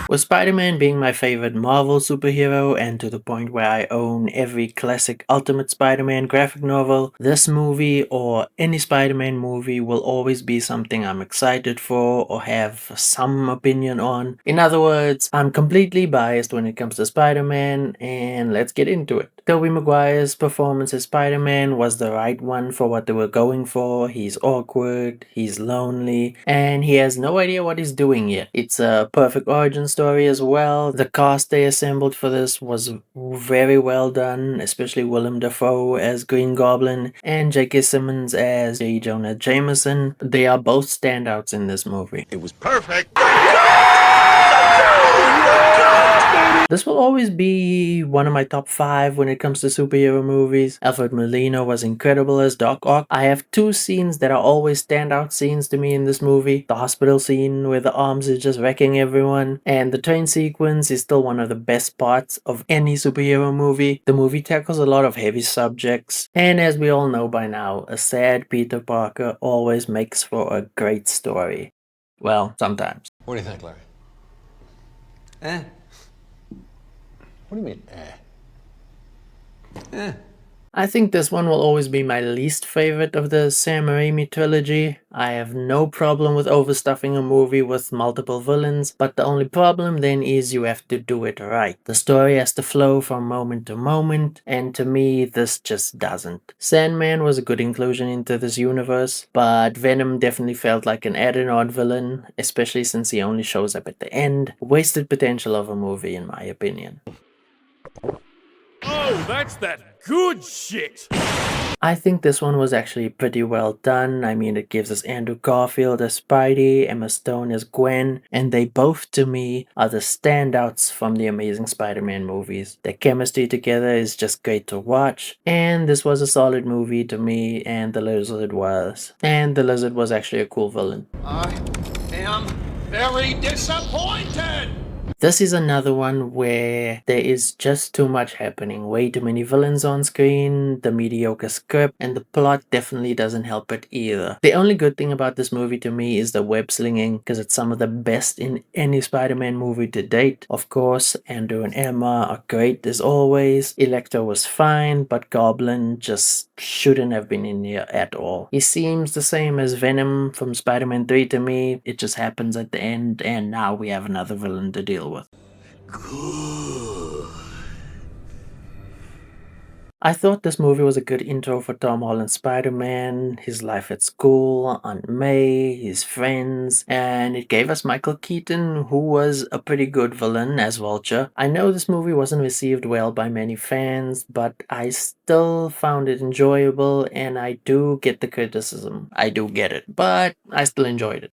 With Spider-Man being my favorite Marvel superhero and to the point where I own every classic Ultimate Spider-Man graphic novel, this movie or any Spider-Man movie will always be something I'm excited for or have some opinion on. In other words, I'm completely biased when it comes to Spider-Man, and let's get into it. Tobey Maguire's performance as Spider-Man was the right one for what they were going for. He's awkward, he's lonely, and he has no idea what he's doing yet. It's a perfect origin story as well. The cast they assembled for this was very well done, especially Willem Dafoe as Green Goblin and J.K. Simmons as J. Jonah Jameson. They are both standouts in this movie. It was perfect. This will always be one of my top 5 when it comes to superhero movies. Alfred Molina was incredible as Doc Ock. I have 2 scenes that are always standout scenes to me in this movie. The hospital scene where the arms is just wrecking everyone, and the train sequence is still one of the best parts of any superhero movie. The movie tackles a lot of heavy subjects, and as we all know by now, a sad Peter Parker always makes for a great story. Well, sometimes. What do you think, Larry? Eh? What do you mean, eh? Eh. I think this one will always be my least favorite of the Sam Raimi trilogy. I have no problem with overstuffing a movie with multiple villains, but the only problem then is you have to do it right. The story has to flow from moment to moment, and to me this just doesn't. Sandman was a good inclusion into this universe, but Venom definitely felt like an added-on villain, especially since he only shows up at the end. Wasted potential of a movie in my opinion. Oh, that's that good shit! I think this one was actually pretty well done. I mean, it gives us Andrew Garfield as Spidey, Emma Stone as Gwen, and they both, to me, are the standouts from the Amazing Spider-Man movies. Their chemistry together is just great to watch, and this was a solid movie to me, and the Lizard was. And the Lizard was actually a cool villain. I am very disappointed! This is another one where there is just too much happening. Way too many villains on screen, the mediocre script, and the plot definitely doesn't help it either. The only good thing about this movie to me is the web slinging, because it's some of the best in any Spider-Man movie to date. Of course, Andrew and Emma are great as always. Electro was fine, but Goblin just shouldn't have been in here at all. He seems the same as Venom from Spider-Man 3 to me. It just happens at the end, and now we have another villain to deal with. Good. I thought this movie was a good intro for Tom Holland's Spider-Man, his life at school, Aunt May, his friends, and it gave us Michael Keaton, who was a pretty good villain as Vulture. I know this movie wasn't received well by many fans, but I still found it enjoyable, and I do get the criticism. I do get it, but I still enjoyed it.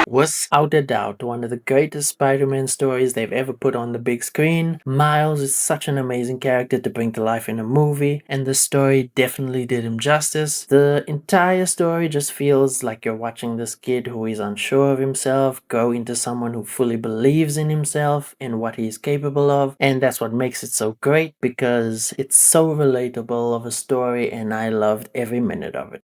Without a doubt, one of the greatest Spider-Man stories they've ever put on the big screen. Miles is such an amazing character to bring to life in a movie, and the story definitely did him justice. The entire story just feels like you're watching this kid who is unsure of himself grow into someone who fully believes in himself and what he's capable of, and that's what makes it so great, because it's so relatable of a story, and I loved every minute of it.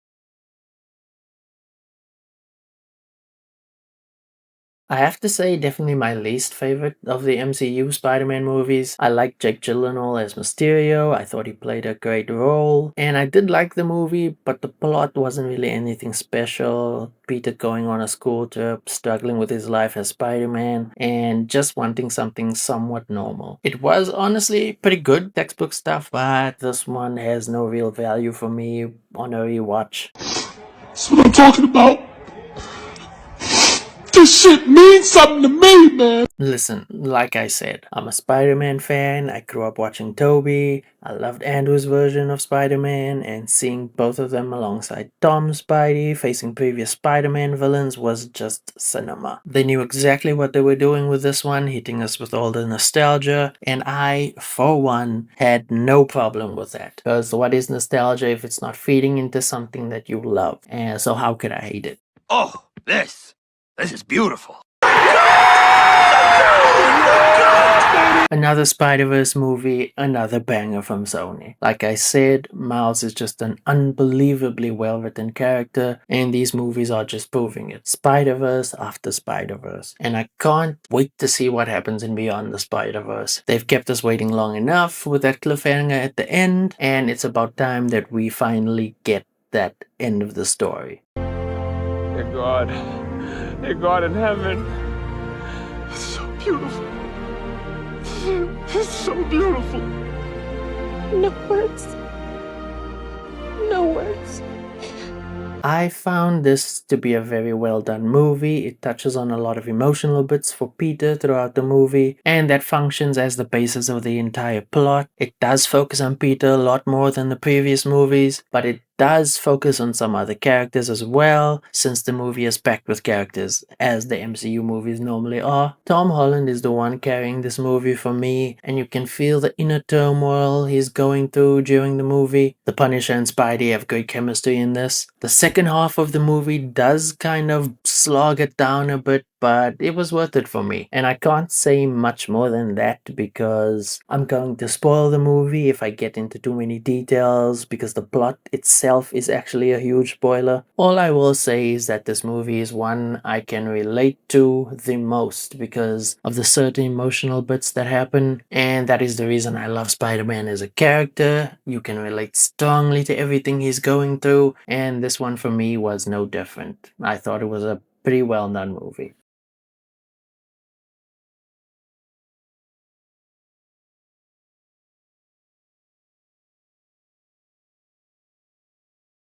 I have to say, definitely my least favorite of the MCU Spider-Man movies. I like Jake Gyllenhaal as Mysterio. I thought he played a great role. And I did like the movie, but the plot wasn't really anything special. Peter going on a school trip, struggling with his life as Spider-Man, and just wanting something somewhat normal. It was honestly pretty good textbook stuff, but this one has no real value for me on a rewatch. That's what I'm talking about. This shit means something to me, man. Listen, like I said, I'm a Spider-Man fan. I grew up watching Tobey. I loved Andrew's version of Spider-Man, and seeing both of them alongside Tom Spidey facing previous Spider-Man villains was just cinema. They knew exactly what they were doing with this one, hitting us with all the nostalgia, and I, for one, had no problem with that. Because what is nostalgia if it's not feeding into something that you love? And so how could I hate it? Oh, this is beautiful. Another Spider-Verse movie, another banger from Sony. Like I said, Miles is just an unbelievably well-written character, and these movies are just proving it. Spider-Verse after Spider-Verse. And I can't wait to see what happens in Beyond the Spider-Verse. They've kept us waiting long enough with that cliffhanger at the end, and it's about time that we finally get that end of the story. Dear God. Dear God in heaven. It's so beautiful. It's so beautiful. No words. No words. I found this to be a very well done movie. It touches on a lot of emotional bits for Peter throughout the movie, and that functions as the basis of the entire plot. It does focus on Peter a lot more than the previous movies, but it does focus on some other characters as well, since the movie is packed with characters, as the MCU movies normally are. Tom Holland is the one carrying this movie for me, and you can feel the inner turmoil he's going through during the movie. The Punisher and Spidey have great chemistry in this. The second half of the movie does kind of slog it down a bit, but it was worth it for me. And I can't say much more than that because I'm going to spoil the movie if I get into too many details, because the plot itself is actually a huge spoiler. All I will say is that this movie is one I can relate to the most because of the certain emotional bits that happen, and that is the reason I love Spider-Man as a character. You can relate strongly to everything he's going through, and this one for me was no different. I thought it was a pretty well done movie.